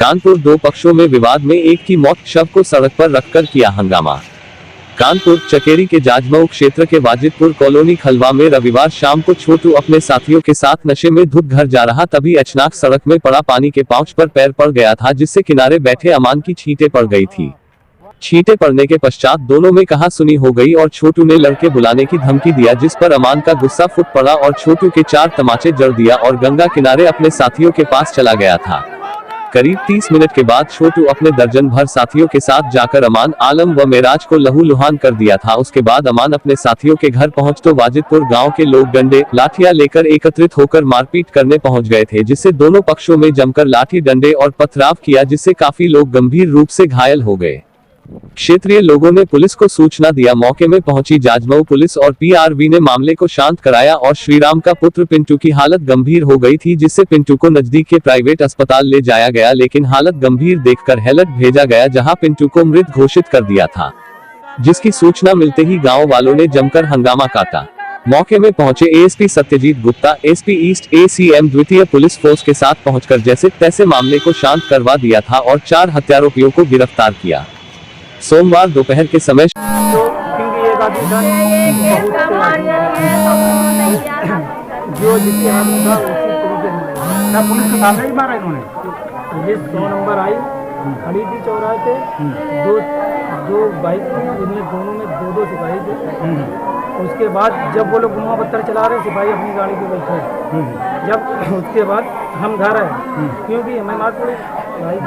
कानपुर, दो पक्षों में विवाद में एक की मौत, शव को सड़क पर रखकर किया हंगामा। कानपुर चकेरी के जाजमऊ क्षेत्र के वाजिदपुर कॉलोनी खलवा में रविवार शाम को छोटू अपने साथियों के साथ नशे में धुत घर जा रहा, तभी अचानक सड़क में पड़ा पानी के पाउच पर पैर पड़ गया था, जिससे किनारे बैठे अमान की छींटे पड़ गई थी। छींटे पड़ने के पश्चात दोनों में कहासुनी हो गई और छोटू ने लड़के बुलाने की धमकी दिया, जिस पर अमान का गुस्सा फूट पड़ा और छोटू के 4 तमाचे जड़ दिया और गंगा किनारे अपने साथियों के पास चला गया था। करीब 30 मिनट के बाद छोटू अपने दर्जन भर साथियों के साथ जाकर अमान, आलम व मेराज को लहूलुहान कर दिया था। उसके बाद अमान अपने साथियों के घर पहुंच तो वाजिदपुर गांव के लोग डंडे लाठियां लेकर एकत्रित होकर मारपीट करने पहुंच गए थे, जिससे दोनों पक्षों में जमकर लाठी डंडे और पथराव किया, जिससे काफी लोग गंभीर रूप से घायल हो गए। क्षेत्रीय लोगों ने पुलिस को सूचना दिया। मौके में पहुंची जाजमऊ पुलिस और पीआरवी ने मामले को शांत कराया और श्रीराम का पुत्र पिंटू की हालत गंभीर हो गई थी, जिससे पिंटू को नजदीक के प्राइवेट अस्पताल ले जाया गया, लेकिन हालत गंभीर देखकर हेलट भेजा गया, जहां पिंटू को मृत घोषित कर दिया था, जिसकी सूचना मिलते ही गाँव वालों ने जमकर हंगामा काटा। मौके में पहुंचे ASP Satyajit Gupta, SP east ACM द्वितीय पुलिस फोर्स के साथ पहुंचकर जैसे तैसे मामले को शांत करवा दिया था और 4 हत्यारोपियों को गिरफ्तार किया। सोमवार दोपहर के समय जो जिसके हाथ में था उसी तरीके से पुलिस के सामने ही मारा इन्होंने। पुलिस 100 नंबर आई, खड़ी थी चौराहे पे, दो बाइक थी, उनमें दोनों में 2-2 सिपाही थे। उसके बाद जब वो लोग गुम्मा पत्थर चला रहे, सिपाही अपनी गाड़ी पे बैठे। जब उसके बाद हम घर आए, क्योंकि हमें मार पड़ी भाई,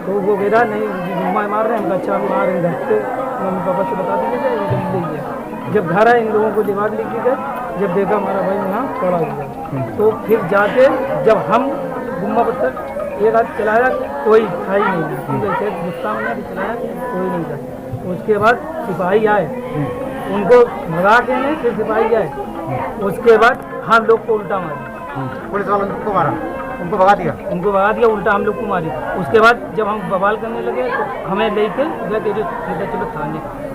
तो वो कह नहीं गुम्मा मार रहे हैं, हम अच्छा मार रहे हैं घर पे, मम्मी पापा से बता दीजिए। जब घर आए इन लोगों को दिमाग लिखी गए, जब देखा हमारा भाई यहाँ पड़ा हुआ, तो फिर जाके जब हम गुम्मा पत्थर एक हाथ चलाया, कोई था ही नहीं, गुस्सा में चलाया कोई नहीं था। उसके बाद सिपाही आए, उनको भगा के नहीं, फिर सिपाही आए, उसके बाद हम लोग को उल्टा मारा, पुलिस वालों को मारा, उनको भगा दिया, उल्टा हम लोग को मारी। उसके बाद जब हम बवाल करने लगे तो हमें लेके गए, तेरे चलो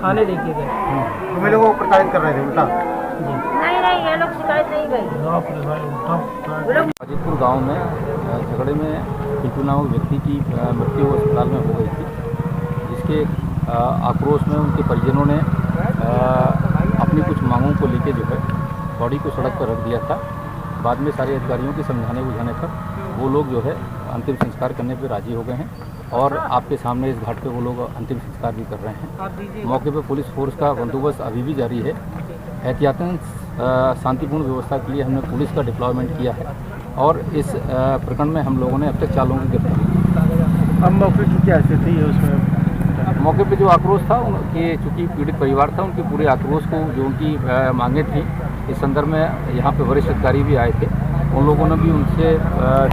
थाने लेके गए। तुम्हें लोगों को प्रताड़ित कर रहे थे उल्टा? नहीं ये लोग शिकायत नहीं गए। वाजिदपुर गांव में झगड़े में पिंटू नामक व्यक्ति की मृत्यु अस्पताल में हो गई थी, जिसके आक्रोश में उनके परिजनों ने अपनी कुछ मांगों को लेकर जो है बॉडी को सड़क पर रख दिया था। बाद में सारे अधिकारियों के समझाने बुझाने पर वो लोग जो है अंतिम संस्कार करने पर राजी हो गए हैं और आपके सामने इस घाट पे वो लोग अंतिम संस्कार भी कर रहे हैं। मौके पे पुलिस फोर्स का बंदोबस्त अभी भी जारी है। एहतियातन शांतिपूर्ण व्यवस्था के लिए हमने पुलिस का डिप्लॉयमेंट किया है और इस प्रकरण में हम लोगों ने अब तक 4 लोगों की गिरफ्तारी। अब मौके की क्या स्थिति है उसमें? मौके पे जो आक्रोश था उनके, चूँकि पीड़ित परिवार था, उनके पूरे आक्रोश को जो उनकी मांगे थी, इस संदर्भ में यहाँ पे वरिष्ठ अधिकारी भी आए थे। उन लोगों ने भी उनसे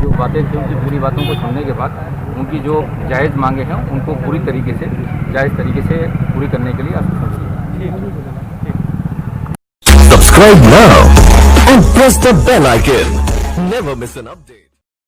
जो बातें थी, उनकी पूरी बातों को सुनने के बाद उनकी जो जायज़ मांगे हैं उनको पूरी तरीके से जायज़ तरीके से पूरी करने के लिए आश्वासन दिया। Subscribe now and press the bell icon. Never miss an update.